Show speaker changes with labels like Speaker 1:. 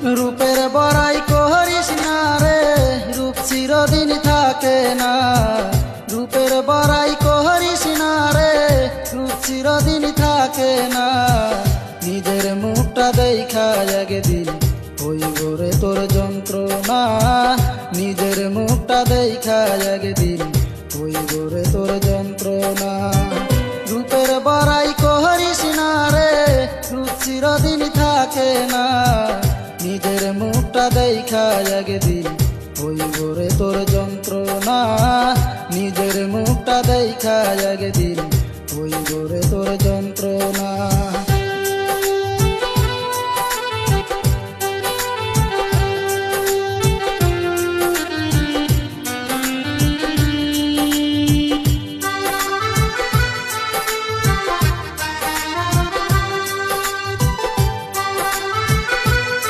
Speaker 1: রূপের বড়াই করিস না রে, রূপ চিরদিন থাকে না। রূপের বড়াই করিস না রে, রূপ চিরদিন থাকে না। নিজের মুখটা দেখা একদিন হইব রে তোর যন্ত্রণা। নিজের মুখটা দেখা একদিন হইব রে তোর যন্ত্রণা। রূপের বড়াই করিস না রে, রূপ চিরদিন থাকে না। নিজের মুখটা দেখা একদিন হইব রে তোর যন্ত্রণা। নিজের মুখটা দেখা একদিন হইব রে তোর যন্ত্রণা।